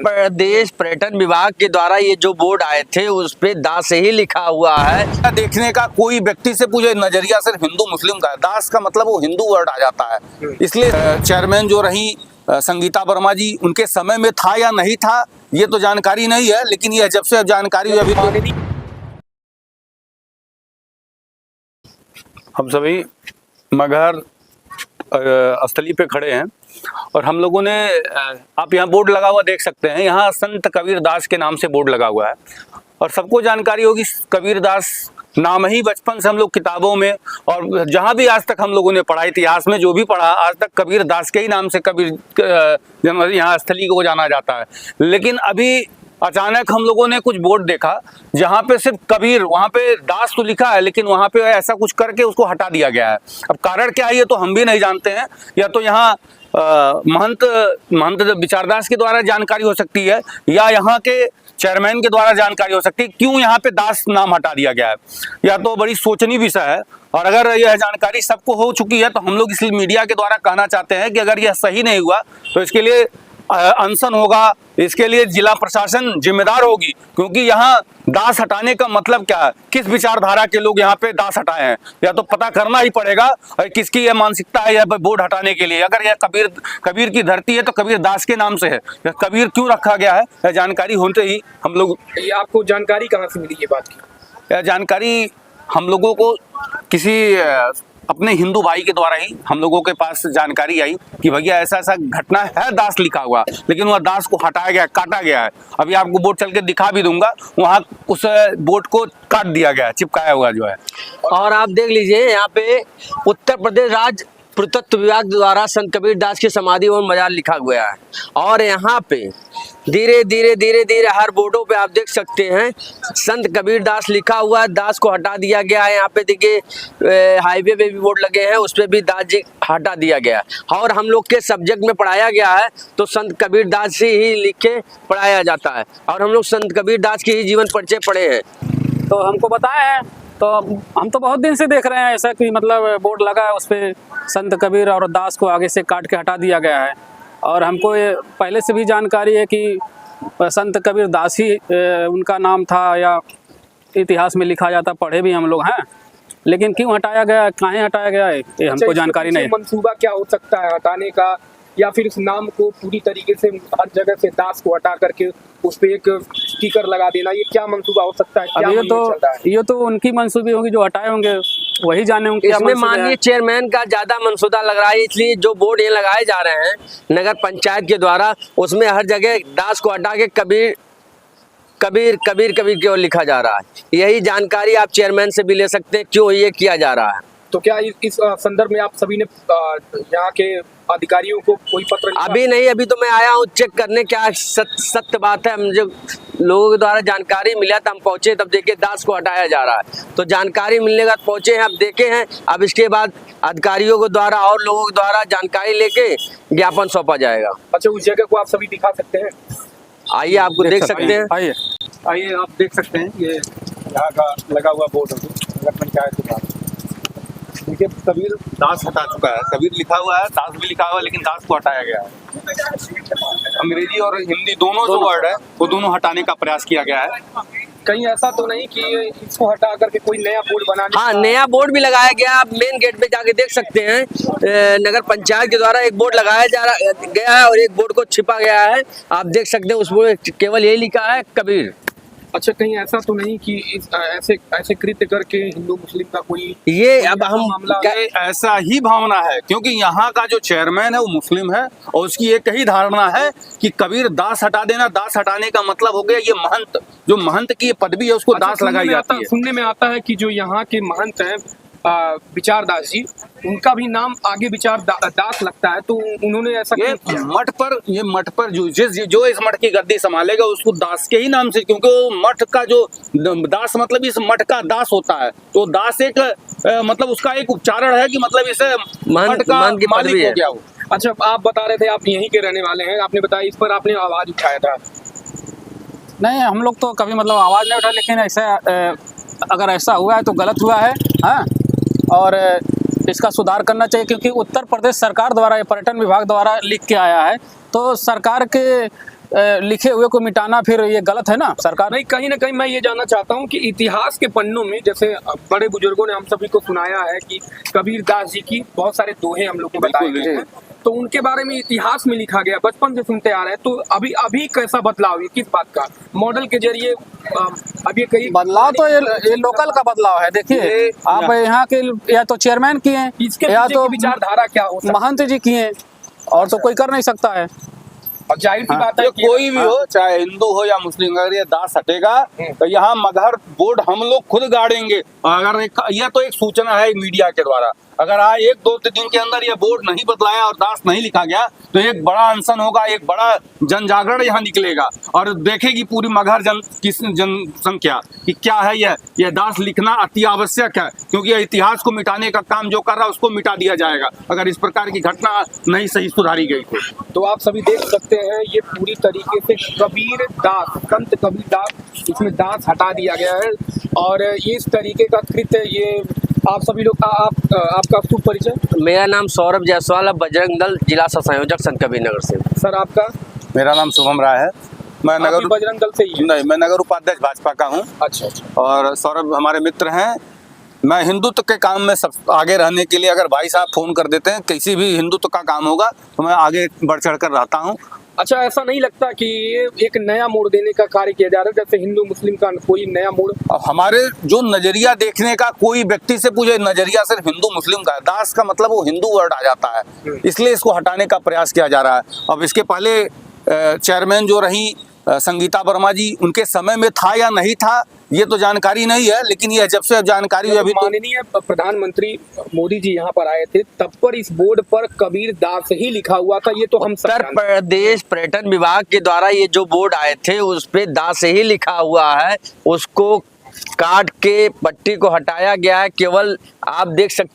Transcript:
प्रदेश पर्यटन विभाग के द्वारा ये जो बोर्ड आए थे उस पे दास से ही लिखा हुआ है। देखने का कोई व्यक्ति से पूछे, नजरिया सिर्फ हिंदू मुस्लिम का है। दास का मतलब वो हिंदू वर्ड आ जाता है। इसलिए चेयरमैन जो रही संगीता वर्मा जी, उनके समय में था या नहीं था ये तो जानकारी नहीं है, लेकिन ये जब से जानकारी हुई अभी तो हम सभी मगहर स्थली पे खड़े हैं और हम लोगों ने, आप यहाँ बोर्ड लगा हुआ देख सकते हैं, यहाँ संत कबीर दास के नाम से बोर्ड लगा हुआ है और सबको जानकारी होगी कबीर दास नाम ही बचपन से हम लोग किताबों में और जहाँ भी आज तक हम लोगों ने पढ़ा, इतिहास में जो भी पढ़ा, आज तक कबीर दास के ही नाम से कबीर यहाँ स्थली को जाना जाता है। लेकिन अभी अचानक हम लोगों ने कुछ बोर्ड देखा जहाँ पे सिर्फ कबीर, वहाँ पे दास तो लिखा है लेकिन वहाँ पे ऐसा कुछ करके उसको हटा दिया गया है। अब कारण क्या है ये तो हम भी नहीं जानते हैं, या तो यहाँ महंत विचारदास के द्वारा जानकारी हो सकती है या यहाँ के चेयरमैन के द्वारा जानकारी हो सकती है क्यों यहाँ पे दास नाम हटा दिया गया है, या तो बड़ी सोचनीय विषय है। और अगर यह जानकारी सबको हो चुकी है तो हम लोग इसलिए मीडिया के द्वारा कहना चाहते हैं कि अगर यह सही नहीं हुआ तो इसके लिए अनशन होगा, इसके लिए जिला प्रशासन जिम्मेदार होगी, क्योंकि यहाँ दास हटाने का मतलब क्या है, किस विचारधारा के लोग यहाँ पे दास हटाए हैं, या तो पता करना ही पड़ेगा और किसकी यह मानसिकता है यह बोर्ड हटाने के लिए। अगर यह कबीर की धरती है तो कबीर दास के नाम से है, यह कबीर क्यों रखा गया है यह जानकारी होते ही हम लोग। ये आपको जानकारी कहाँ से मिली ये बात की? यह जानकारी हम लोगों को किसी अपने हिंदू भाई के द्वारा ही हम लोगों के पास जानकारी आई कि भैया ऐसा ऐसा घटना है, दास लिखा हुआ लेकिन वह दास को हटाया गया, काटा गया है। अभी आपको बोर्ड चल के दिखा भी दूंगा, वहाँ उस बोर्ड को काट दिया गया, चिपकाया हुआ जो है। और आप देख लीजिए यहाँ पे उत्तर प्रदेश राज्य पुरातत्व विभाग द्वारा संत कबीर दास की समाधि और मजार लिखा गया है और यहाँ पे धीरे धीरे हर बोर्डों पे आप देख सकते हैं संत कबीर दास लिखा हुआ है, दास को हटा दिया गया है। यहाँ पे देखिए हाईवे पे भी बोर्ड लगे हैं, उस पे भी दास जी हटा दिया गया है। और हम लोग के सब्जेक्ट में पढ़ाया गया है तो संत कबीर दास ही लिख के पढ़ाया जाता है और हम लोग संत कबीर दास की ही जीवन परिचय पढ़े हैं। तो हमको बताया है तो हम तो बहुत दिन से देख रहे हैं ऐसा कि मतलब बोर्ड लगा है, उस पर संत कबीर और दास को आगे से काट के हटा दिया गया है। और हमको ये पहले से भी जानकारी है कि संत कबीर दास ही उनका नाम था या इतिहास में लिखा जाता, पढ़े भी हम लोग हैं, लेकिन क्यों हटाया गया, कहाँ हटाया गया है ये हमको जानकारी नहीं। मंसूबा क्या हो सकता है हटाने का, या फिर इस नाम को पूरी तरीके से हर जगह से दास को हटा करके उस पे एक स्टिकर लगा देना, ये क्या मंसूबा हो सकता है? क्या ये तो उनकी मंसूबी होगी जो हटाए होंगे, वही जाने होंगे। इसमें माननीय चेयरमैन का ज्यादा मंसूबा लग रहा है, इसलिए जो बोर्ड ये लगाए जा रहे हैं नगर पंचायत के द्वारा उसमें हर जगह दास को हटा के कबीर कबीर कबीर कबीर की ओर लिखा जा रहा है। यही जानकारी आप चेयरमैन से भी ले सकते हैं क्यों ये किया जा रहा है। तो क्या इस संदर्भ में आप सभी ने यहाँ के अधिकारियों को कोई पत्र लिखा? अभी नहीं, अभी तो मैं आया हूँ चेक करने क्या सत्य बात है। मुझे लोगों के द्वारा जानकारी मिला तो हम पहुंचे, तब देखे दास को हटाया जा रहा है। तो जानकारी मिलने के बाद पहुंचे हैं, अब देखे हैं, अब इसके बाद अधिकारियों के द्वारा और लोगों के द्वारा जानकारी लेके ज्ञापन सौंपा जाएगा। अच्छा, उस जगह को आप सभी दिखा सकते हैं? आइए आपको देख सकते हैं। आइए आप देख सकते हैं, ये यहाँ का लगा हुआ बोर्ड नगर पंचायत के पास। देखिए कबीर दास हटा चुका है, कबीर लिखा हुआ है, दास भी लिखा हुआ है, लेकिन दास को हटाया गया है। अंग्रेजी और हिंदी दोनों जो वर्ड है वो दोनों हटाने का प्रयास किया गया है। कहीं ऐसा तो नहीं कि इसको हटा करके कोई नया बोर्ड बनाने? हाँ, नया बोर्ड भी लगाया गया। आप मेन गेट पे जाके देख सकते हैं, नगर पंचायत के द्वारा एक बोर्ड लगाया गया है और एक बोर्ड को छिपा गया है। आप देख सकते हैं उस बोर्ड केवल यही लिखा है कबीर। अच्छा, कहीं ऐसा तो नहीं कि ऐसे कृत्य करके हिंदू मुस्लिम का कोई ये अब हम मामला? ऐसा ही भावना है क्योंकि यहाँ का जो चेयरमैन है वो मुस्लिम है और उसकी एक ही धारणा है कि कबीर दास हटा देना, दास हटाने का मतलब हो गया ये महंत, जो महंत की पदवी है उसको दास लगाई जाती है। सुनने में आता है कि जो यहाँ के महंत हैं विचारदास जी, उनका भी नाम आगे विचार दास लगता है, तो उन्होंने ऐसा ये मठ पर जो इस मठ की गद्दी संभालेगा उसको दास के ही नाम से, क्योंकि मठ का जो दास मतलब इस मठ का दास होता है, तो दास एक मतलब उसका एक उच्चारण है कि मतलब इसे मठ का मालिक हो गया हो। अच्छा, आप बता रहे थे आप यहीं के रहने वाले हैं, आपने बताया इस पर आपने आवाज उठाया था? नहीं, हम लोग तो कभी मतलब आवाज नहीं उठा, लेकिन ऐसा अगर ऐसा हुआ है तो गलत हुआ है। हाँ, और इसका सुधार करना चाहिए क्योंकि उत्तर प्रदेश सरकार द्वारा, पर्यटन विभाग द्वारा लिख के आया है, तो सरकार के लिखे हुए को मिटाना फिर ये गलत है ना सरकार। नहीं, कहीं ना कहीं मैं ये जानना चाहता हूँ कि इतिहास के पन्नों में जैसे बड़े बुजुर्गों ने हम सभी को सुनाया है कि कबीर दास जी की बहुत सारे दोहे हम लोग को बताए गए हैं, तो उनके बारे में इतिहास में लिखा गया, बचपन से सुनते आ रहे हैं। तो अभी कैसा बदलाव है, किस बात का मॉडल के जरिए अब ये कहीं बदलाव तो ये लोकल का बदलाव है। देखिए आप यहाँ के या तो चेयरमैन किए हैं इसके या पीछे तो की विचारधारा क्या हो सकती महंत जी किए हैं, और तो कोई कर नहीं सकता है। है? और जाहिर सी बात है ये कि कोई भी हो, चाहे हिंदू हो या मुस्लिम, अगर ये दास हटेगा तो यहाँ मगहर बोर्ड हम लोग खुद गाड़ेंगे। अगर यह तो एक सूचना है मीडिया के द्वारा, अगर आज 1-2 दिन के अंदर ये बोर्ड नहीं बदलाया और दास नहीं लिखा गया तो एक बड़ा अनशन होगा, एक बड़ा जन जागरण यहाँ निकलेगा और देखेगी पूरी मगहर जनसंख्या कि क्या है यह दास लिखना अति आवश्यक है, क्योंकि यह इतिहास को मिटाने का काम जो कर रहा है उसको मिटा दिया जाएगा अगर इस प्रकार की घटना नहीं सही सुधारी गई तो आप सभी देख सकते हैं ये पूरी तरीके से कबीर दास, संत कबीर दास, इसमें दास हटा दिया गया है। और ये इस तरीके का कृत्य ये आप सभी लोग आपका शुभ परिचय। मेरा नाम सौरभ जायसवाल, बजरंग दल जिला सह संयोजक संत कबीर नगर से। सर आपका? मेरा नाम शुभम राय है, मैं आप भी नगर बजरंग दल से ही हैं? नहीं, मैं नगर उपाध्यक्ष भाजपा का हूँ। अच्छा अच्छा। और सौरभ हमारे मित्र हैं। मैं हिंदुत्व के काम में सब आगे रहने के लिए, अगर भाई साहब फोन कर देते हैं किसी भी हिंदुत्व का काम होगा तो मैं आगे बढ़ चढ़ कर रहता हूँ। अच्छा, ऐसा नहीं लगता कि ये एक नया मोड़ देने का कार्य किया जा रहा है, जैसे हिंदू मुस्लिम का कोई नया मोड़? अब हमारे जो नजरिया देखने का, कोई व्यक्ति से पूछे नजरिया सिर्फ हिंदू मुस्लिम का है, दास का मतलब वो हिंदू वर्ड आ जाता है, इसलिए इसको हटाने का प्रयास किया जा रहा है। अब इसके पहले चेयरमैन जो रही संगीता वर्मा जी, उनके समय में था या नहीं था ये तो जानकारी नहीं है, लेकिन ये जब से जानकारी हुई, अभी तो माननीय प्रधानमंत्री मोदी जी यहाँ पर आए थे तब पर इस बोर्ड पर कबीर दास ही लिखा हुआ था, ये तो हम सब उत्तर प्रदेश पर्यटन विभाग के द्वारा ये जो बोर्ड आए थे उस पे दास ही लिखा हुआ है, उसको काट के पट्टी को हटाया गया है। केवल आप देख सकते